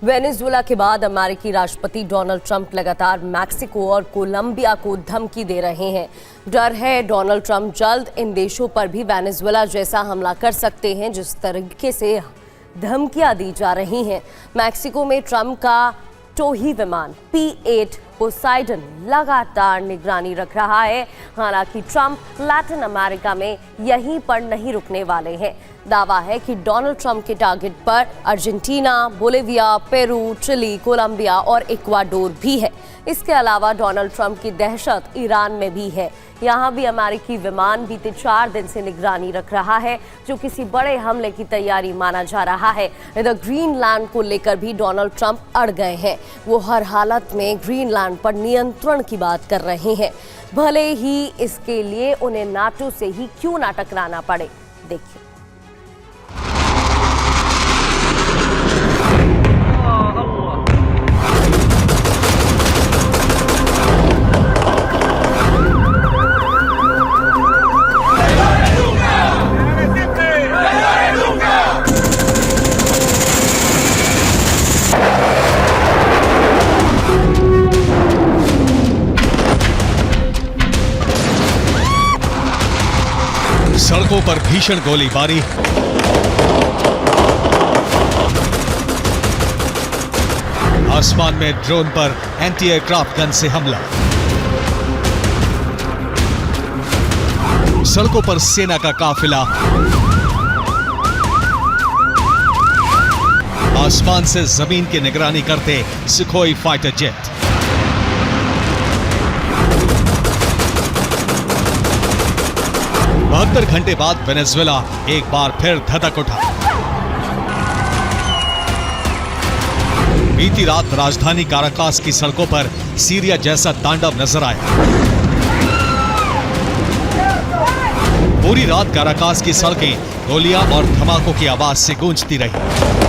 Venezuela के बाद अमेरिकी राष्ट्रपति डोनाल्ड ट्रंप लगातार मैक्सिको और कोलंबिया को धमकी दे रहे हैं। डर है डोनाल्ड ट्रंप जल्द इन देशों पर भी वेनेजुएला जैसा हमला कर सकते हैं, जिस तरीके से धमकियां दी जा रही हैं। मैक्सिको में ट्रंप का टोही विमान P-8 पोसाइडन लगातार निगरानी रख रहा है। हालांकि ट्रंप लैटिन अमेरिका में यहीं पर नहीं रुकने वाले हैं। दावा है कि डोनाल्ड ट्रंप के टारगेट पर Argentina, Bolivia, Peru, Chile, Colombia और इक्वाडोर भी है। इसके अलावा डोनाल्ड ट्रंप की दहशत ईरान में भी है। यहाँ भी अमेरिकी विमान बीते 4 दिन से निगरानी रख रहा है, जो किसी बड़े हमले की तैयारी माना जा रहा है। इधर ग्रीनलैंड को लेकर भी डोनाल्ड ट्रंप अड़ गए हैं। वो हर हालत में ग्रीनलैंड पर नियंत्रण की बात कर रहे हैं, भले ही इसके लिए उन्हें नाटो से ही क्यों ना टकराना पड़े। देखिए। सड़कों पर भीषण गोलीबारी, आसमान में ड्रोन पर एंटी एयरक्राफ्ट गन से हमला, सड़कों पर सेना का काफिला, आसमान से जमीन की निगरानी करते सुखोई फाइटर जेट। बहत्तर घंटे बाद वेनेजुएला एक बार फिर धधक उठा। बीती रात राजधानी काराकास की सड़कों पर सीरिया जैसा तांडव नजर आया। पूरी रात काराकास की सड़कें गोलियां और धमाकों की आवाज से गूंजती रही।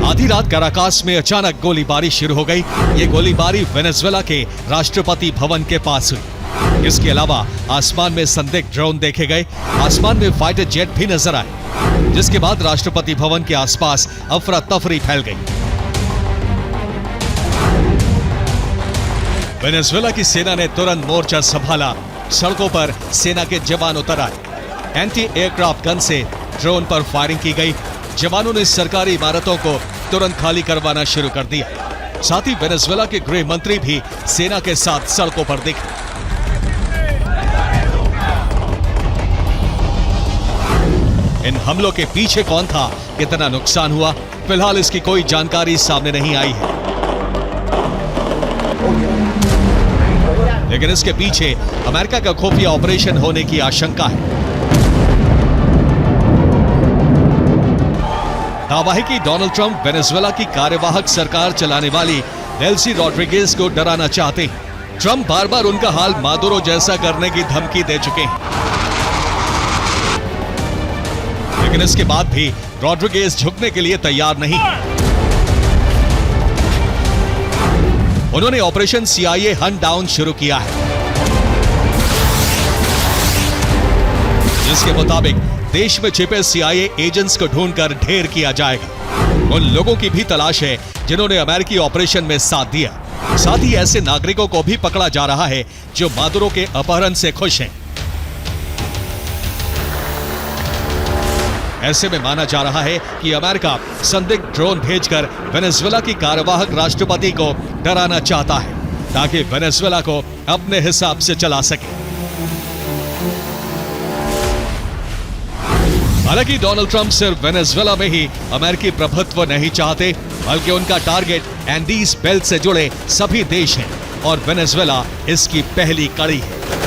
आधी रात काराकास में अचानक गोलीबारी शुरू हो गई। ये गोलीबारी वेनेजुएला के राष्ट्रपति भवन के पास हुई। इसके अलावा आसमान में संदिग्ध ड्रोन देखे गए। आसमान में फाइटर जेट भी नजर आए, जिसके बाद राष्ट्रपति भवन के आसपास अफरा तफरी फैल गई। वेनेजुएला की सेना ने तुरंत मोर्चा संभाला। सड़कों पर सेना के जवान उतर आए। एंटी एयरक्राफ्ट गन से ड्रोन पर फायरिंग की गई। जवानों ने सरकारी इमारतों को तुरंत खाली करवाना शुरू कर दिया। साथ ही वेनेजुएला के गृह मंत्री भी सेना के साथ सड़कों पर दिखे। इन हमलों के पीछे कौन था, कितना नुकसान हुआ, फिलहाल इसकी कोई जानकारी सामने नहीं आई है। लेकिन इसके पीछे अमेरिका का खुफिया ऑपरेशन होने की आशंका है। दावा है कि डोनाल्ड ट्रंप वेनेजुएला की कार्यवाहक सरकार चलाने वाली डेल्सी रॉड्रिगेज को डराना चाहते हैं। ट्रंप बार बार उनका हाल मादुरो जैसा करने की धमकी दे चुके हैं, लेकिन इसके बाद भी रॉड्रिगेज झुकने के लिए तैयार नहीं है। उन्होंने ऑपरेशन CIA हंट डाउन शुरू किया है, जिसके मुताबिक देश में छिपे CIA एजेंट्स को ढूंढकर ढेर किया जाएगा। उन लोगों की भी तलाश है जिन्होंने अमेरिकी ऑपरेशन में साथ दिया। साथ ही ऐसे नागरिकों को भी पकड़ा जा रहा है जो मादुरो के अपहरण से खुश हैं। ऐसे में माना जा रहा है कि अमेरिका संदिग्ध ड्रोन भेजकर वेनेजुएला की कार्यवाहक राष्ट्रपति को डराना चाहता है, ताकि वेनेजुएला को अपने हिसाब से चला सके। हालांकि डोनाल्ड ट्रंप सिर्फ वेनेजुएला में ही अमेरिकी प्रभुत्व नहीं चाहते, बल्कि उनका टारगेट एंडीज बेल्ट से जुड़े सभी देश हैं और वेनेजुएला इसकी पहली कड़ी है।